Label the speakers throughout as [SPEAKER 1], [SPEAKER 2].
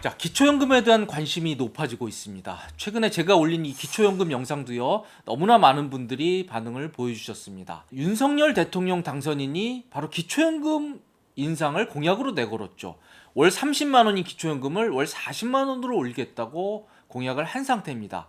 [SPEAKER 1] 자, 기초연금에 대한 관심이 높아지고 있습니다. 최근에 제가 올린 이 기초연금 영상도요, 너무나 많은 분들이 반응을 보여주셨습니다. 윤석열 대통령 당선인이 바로 기초연금 인상을 공약으로 내걸었죠. 월 30만 원인 기초연금을 월 40만 원으로 올리겠다고 공약을 한 상태입니다.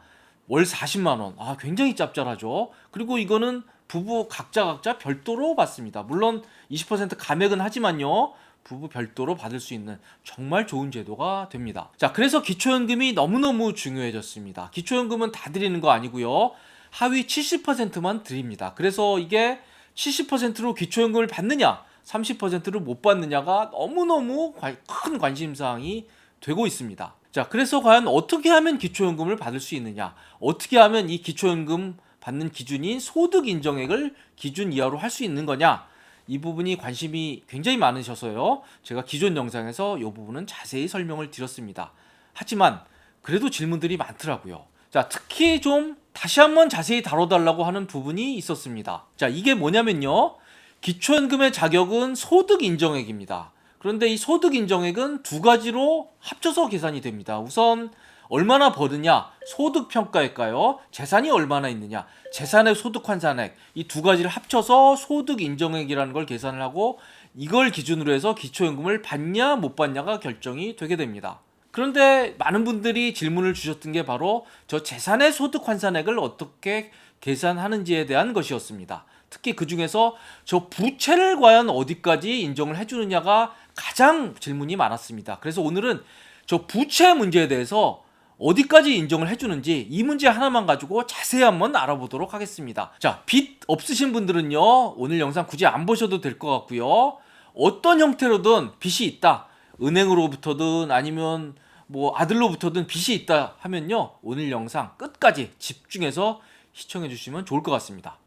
[SPEAKER 1] 월 40만 원. 굉장히 짭짤하죠. 그리고 이거는 부부 각자 별도로 받습니다. 물론 20% 감액은 하지만요. 부부 별도로 받을 수 있는 정말 좋은 제도가 됩니다. 자, 그래서 기초연금이 너무너무 중요해졌습니다. 기초연금은 다 드리는 거 아니고요. 하위 70%만 드립니다. 그래서 이게 70%로 기초연금을 받느냐, 30%를 못 받느냐가 너무너무 큰 관심사항이 되고 있습니다. 자, 그래서 과연 어떻게 하면 기초연금을 받을 수 있느냐, 어떻게 하면 이 기초연금 받는 기준인 소득 인정액을 기준 이하로 할 수 있는 거냐, 이 부분이 관심이 굉장히 많으셔서요, 제가 기존 영상에서 이 부분은 자세히 설명을 드렸습니다. 하지만 그래도 질문들이 많더라고요. 자, 특히 좀 다시 한번 자세히 다뤄달라고 하는 부분이 있었습니다. 자, 이게 뭐냐면요, 기초연금의 자격은 소득 인정액입니다. 그런데 이 소득 인정액은 두 가지로 합쳐서 계산이 됩니다. 우선 얼마나 버느냐, 소득 평가일까요? 재산이 얼마나 있느냐, 재산의 소득 환산액, 이 두 가지를 합쳐서 소득 인정액이라는 걸 계산을 하고, 이걸 기준으로 해서 기초연금을 받냐 못 받냐가 결정이 되게 됩니다. 그런데 많은 분들이 질문을 주셨던 게 바로 저 재산의 소득 환산액을 어떻게 계산하는지에 대한 것이었습니다. 특히 그 중에서 저 부채를 과연 어디까지 인정을 해주느냐가 가장 질문이 많았습니다. 그래서 오늘은 저 부채 문제에 대해서 어디까지 인정을 해주는지 이 문제 하나만 가지고 자세히 한번 알아보도록 하겠습니다. 자, 빚 없으신 분들은요, 오늘 영상 굳이 안 보셔도 될 것 같고요. 어떤 형태로든 빚이 있다, 은행으로부터든 아니면 뭐 아들로부터든 빚이 있다 하면요, 오늘 영상 끝까지 집중해서 시청해 주시면 좋을 것 같습니다.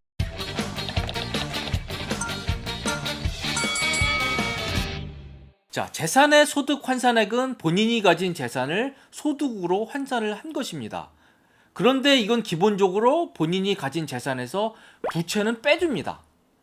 [SPEAKER 1] 자, 재산의 소득 환산액은 본인이 가진 재산을 소득으로 환산을 한 것입니다. 그런데 이건 기본적으로 본인이 가진 재산에서 부채는 빼줍니다.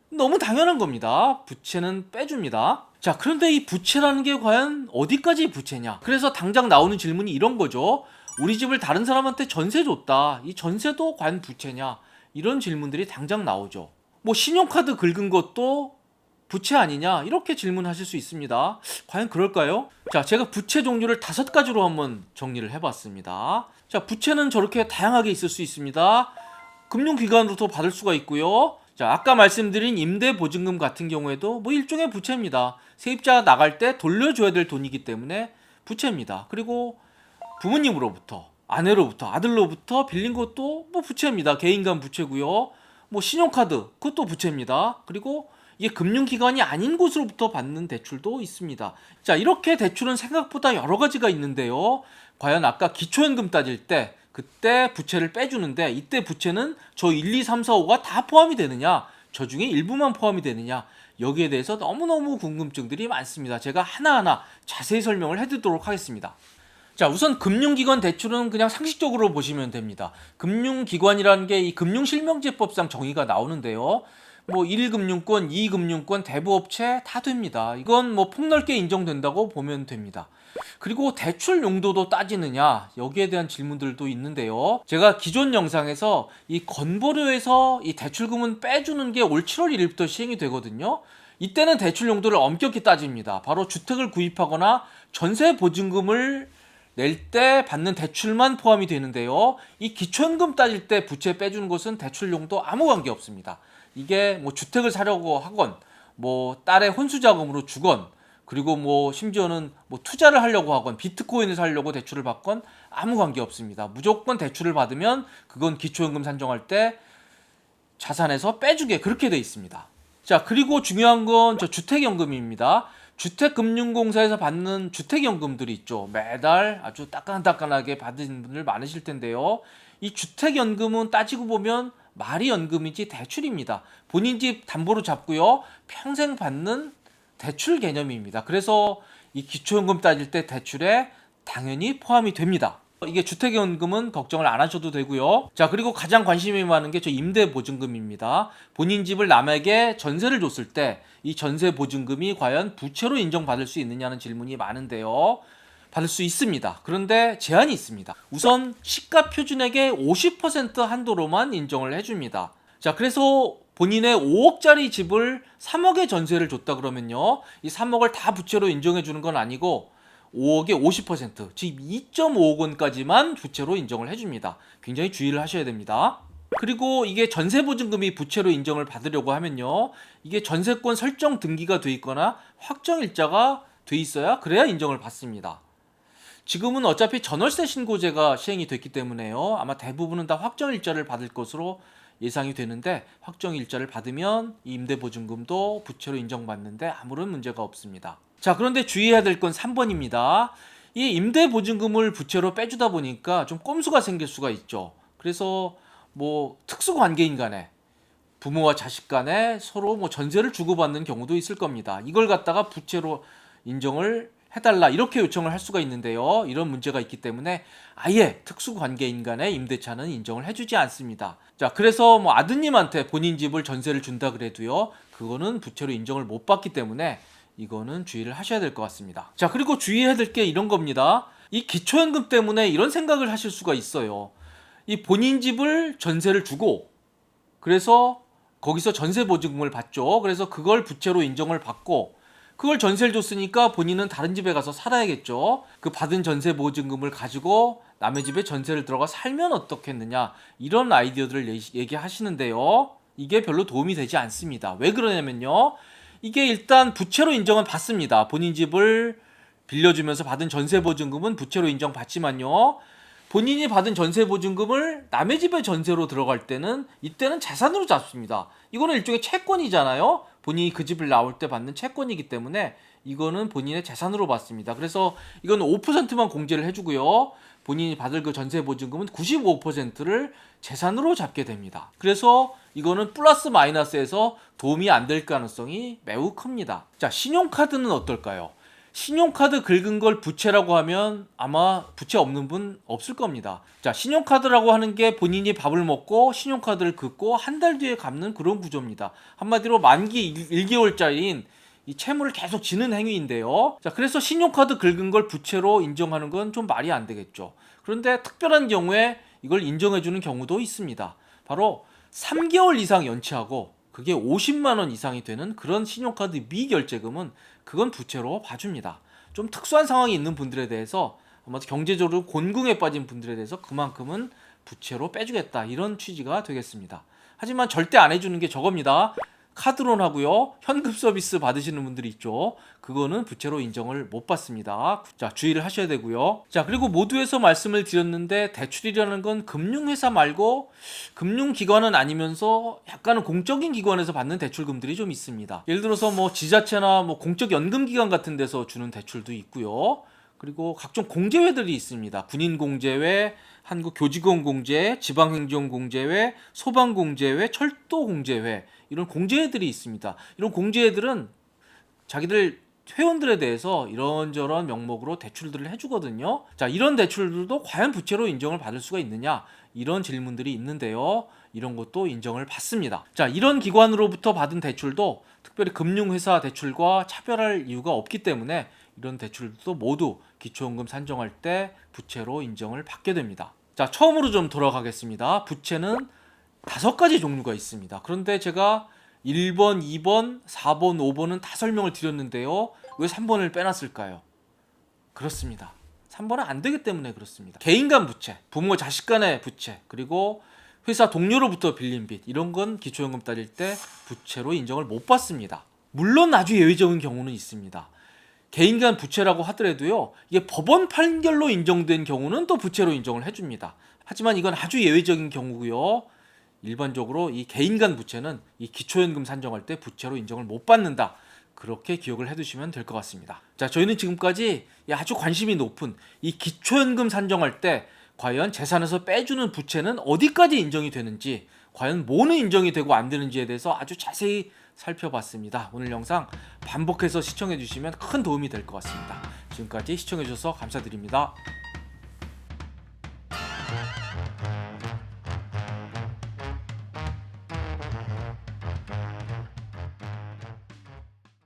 [SPEAKER 1] 너무 당연한 겁니다. 부채는 빼줍니다. 자, 그런데 이 부채라는 게 과연 어디까지 부채냐? 그래서 당장 나오는 질문이 이런 거죠. 우리 집을 다른 사람한테 전세 줬다, 이 전세도 과연 부채냐? 이런 질문들이 당장 나오죠. 뭐 신용카드 긁은 것도 부채 아니냐, 이렇게 질문하실 수 있습니다. 과연 그럴까요? 자, 제가 부채 종류를 5가지로 한번 정리를 해봤습니다. 자, 부채는 저렇게 다양하게 있을 수 있습니다. 금융기관으로부터 받을 수가 있고요. 자, 아까 말씀드린 임대보증금 같은 경우에도 뭐 일종의 부채입니다. 세입자가 나갈 때 돌려줘야 될 돈이기 때문에 부채입니다. 그리고 부모님으로부터, 아내로부터, 아들로부터 빌린 것도 뭐 부채입니다. 개인간 부채고요. 뭐 신용카드, 그것도 부채입니다. 그리고 이게 금융기관이 아닌 곳으로부터 받는 대출도 있습니다. 자, 이렇게 대출은 생각보다 여러 가지가 있는데요. 과연 아까 기초연금 따질 때 그때 부채를 빼주는데, 이때 부채는 저 1, 2, 3, 4, 5가 다 포함이 되느냐, 저 중에 일부만 포함이 되느냐, 여기에 대해서 너무너무 궁금증들이 많습니다. 제가 하나하나 자세히 설명을 해드리도록 하겠습니다. 자, 우선 금융기관 대출은 그냥 상식적으로 보시면 됩니다. 금융기관이라는 게 이 금융실명제법상 정의가 나오는데요. 뭐 1금융권, 2금융권, 대부업체 다 됩니다. 이건 뭐 폭넓게 인정된다고 보면 됩니다. 그리고 대출 용도도 따지느냐, 여기에 대한 질문들도 있는데요. 제가 기존 영상에서 이 건보료에서 이 대출금은 빼주는 게 올 7월 1일부터 시행이 되거든요. 이때는 대출 용도를 엄격히 따집니다. 바로 주택을 구입하거나 전세 보증금을 낼 때 받는 대출만 포함이 되는데요. 이 기초연금 따질 때 부채 빼주는 것은 대출 용도 아무 관계 없습니다. 이게 뭐 주택을 사려고 하건, 뭐 딸의 혼수 자금으로 주건, 그리고 뭐 심지어는 뭐 투자를 하려고 하건, 비트코인을 사려고 대출을 받건 아무 관계 없습니다. 무조건 대출을 받으면 그건 기초연금 산정할 때 자산에서 빼주게 그렇게 돼 있습니다. 자, 그리고 중요한 건 저 주택연금입니다. 주택금융공사에서 받는 주택연금들이 있죠. 매달 아주 따끈따끈하게 받은 분들 많으실 텐데요. 이 주택연금은 따지고 보면 말이 연금이지 대출입니다. 본인 집 담보로 잡고요, 평생 받는 대출 개념입니다. 그래서 이 기초연금 따질 때 대출에 당연히 포함이 됩니다. 이게 주택연금은 걱정을 안 하셔도 되고요. 자, 그리고 가장 관심이 많은 게 저 임대보증금입니다. 본인 집을 남에게 전세를 줬을 때 이 전세보증금이 과연 부채로 인정받을 수 있느냐는 질문이 많은데요. 받을 수 있습니다. 그런데 제한이 있습니다. 우선 시가 표준액의 50% 한도로만 인정을 해줍니다. 자, 그래서 본인의 5억짜리 집을 3억의 전세를 줬다 그러면요, 이 3억을 다 부채로 인정해 주는 건 아니고 5억의 50%, 즉 2.5억 원까지만 부채로 인정을 해줍니다. 굉장히 주의를 하셔야 됩니다. 그리고 이게 전세보증금이 부채로 인정을 받으려고 하면요, 이게 전세권 설정 등기가 돼 있거나 확정일자가 돼 있어야 그래야 인정을 받습니다. 지금은 어차피 전월세 신고제가 시행이 됐기 때문에요, 아마 대부분은 다 확정일자를 받을 것으로 예상이 되는데, 확정일자를 받으면 이 임대보증금도 부채로 인정받는데 아무런 문제가 없습니다. 자, 그런데 주의해야 될 건 3번입니다. 이 임대보증금을 부채로 빼주다 보니까 좀 꼼수가 생길 수가 있죠. 그래서 뭐 특수관계인 간에, 부모와 자식 간에 서로 뭐 전세를 주고받는 경우도 있을 겁니다. 이걸 갖다가 부채로 인정을 해달라 이렇게 요청을 할 수가 있는데요, 이런 문제가 있기 때문에 아예 특수관계인 간의 임대차는 인정을 해주지 않습니다. 자, 그래서 뭐 아드님한테 본인 집을 전세를 준다 그래도요, 그거는 부채로 인정을 못 받기 때문에 이거는 주의를 하셔야 될 것 같습니다. 자, 그리고 주의해야 될 게 이런 겁니다. 이 기초연금 때문에 이런 생각을 하실 수가 있어요. 이 본인 집을 전세를 주고, 그래서 거기서 전세보증금을 받죠. 그래서 그걸 부채로 인정을 받고, 그걸 전세를 줬으니까 본인은 다른 집에 가서 살아야겠죠. 그 받은 전세보증금을 가지고 남의 집에 전세를 들어가 살면 어떻겠느냐, 이런 아이디어들을 얘기하시는데요, 이게 별로 도움이 되지 않습니다. 왜 그러냐면요, 이게 일단 부채로 인정은 받습니다. 본인 집을 빌려주면서 받은 전세보증금은 부채로 인정받지만요, 본인이 받은 전세보증금을 남의 집에 전세로 들어갈 때는 이때는 자산으로 잡습니다. 이거는 일종의 채권이잖아요. 본인이 그 집을 나올 때 받는 채권이기 때문에 이거는 본인의 재산으로 받습니다. 그래서 이건 5%만 공제를 해주고요, 본인이 받을 그 전세보증금은 95%를 재산으로 잡게 됩니다. 그래서 이거는 플러스 마이너스에서 도움이 안 될 가능성이 매우 큽니다. 자, 신용카드는 어떨까요? 신용카드 긁은 걸 부채라고 하면 아마 부채 없는 분 없을 겁니다. 자, 신용카드라고 하는 게 본인이 밥을 먹고 신용카드를 긁고 한 달 뒤에 갚는 그런 구조입니다. 한마디로 만기 1개월짜리인 이 채무를 계속 지는 행위인데요. 자, 그래서 신용카드 긁은 걸 부채로 인정하는 건 좀 말이 안 되겠죠. 그런데 특별한 경우에 이걸 인정해주는 경우도 있습니다. 바로 3개월 이상 연체하고 그게 50만 원 이상이 되는 그런 신용카드 미결제금은 그건 부채로 봐줍니다. 좀 특수한 상황이 있는 분들에 대해서, 아마 경제적으로 곤궁에 빠진 분들에 대해서 그만큼은 부채로 빼주겠다, 이런 취지가 되겠습니다. 하지만 절대 안 해주는 게 저겁니다. 카드론 하고요, 현금 서비스 받으시는 분들이 있죠. 그거는 부채로 인정을 못 받습니다. 자, 주의를 하셔야 되고요. 자, 그리고 모두에서 말씀을 드렸는데, 대출이라는 건 금융회사 말고 금융기관은 아니면서 약간은 공적인 기관에서 받는 대출금들이 좀 있습니다. 예를 들어서 뭐 지자체나 뭐 공적연금기관 같은 데서 주는 대출도 있고요. 그리고 각종 공제회들이 있습니다. 군인공제회, 한국교직원공제, 지방행정공제회, 소방공제회, 철도공제회, 이런 공제회들이 있습니다. 이런 공제회들은 자기들 회원들에 대해서 이런저런 명목으로 대출들을 해주거든요. 자, 이런 대출들도 과연 부채로 인정을 받을 수가 있느냐, 이런 질문들이 있는데요, 이런 것도 인정을 받습니다. 자, 이런 기관으로부터 받은 대출도 특별히 금융회사 대출과 차별할 이유가 없기 때문에 이런 대출도 모두 기초연금 산정할 때 부채로 인정을 받게 됩니다. 자, 처음으로 좀 돌아가겠습니다. 부채는 5가지 종류가 있습니다. 그런데 제가 1번, 2번, 4번, 5번은 다 설명을 드렸는데요, 왜 3번을 빼놨을까요? 그렇습니다. 3번은 안 되기 때문에 그렇습니다. 개인 간 부채, 부모 자식 간의 부채, 그리고 회사 동료로부터 빌린 빚, 이런 건 기초연금 따질 때 부채로 인정을 못 받습니다. 물론 아주 예외적인 경우는 있습니다. 개인 간 부채라고 하더라도요, 이게 법원 판결로 인정된 경우는 또 부채로 인정을 해줍니다. 하지만 이건 아주 예외적인 경우고요. 일반적으로 이 개인 간 부채는 이 기초연금 산정할 때 부채로 인정을 못 받는다, 그렇게 기억을 해두시면 될 것 같습니다. 자, 저희는 지금까지 아주 관심이 높은 이 기초연금 산정할 때 과연 재산에서 빼주는 부채는 어디까지 인정이 되는지, 과연 뭐는 인정이 되고 안 되는지에 대해서 아주 자세히 살펴봤습니다. 오늘 영상 반복해서 시청해 주시면 큰 도움이 될 것 같습니다. 지금까지 시청해 주셔서 감사드립니다.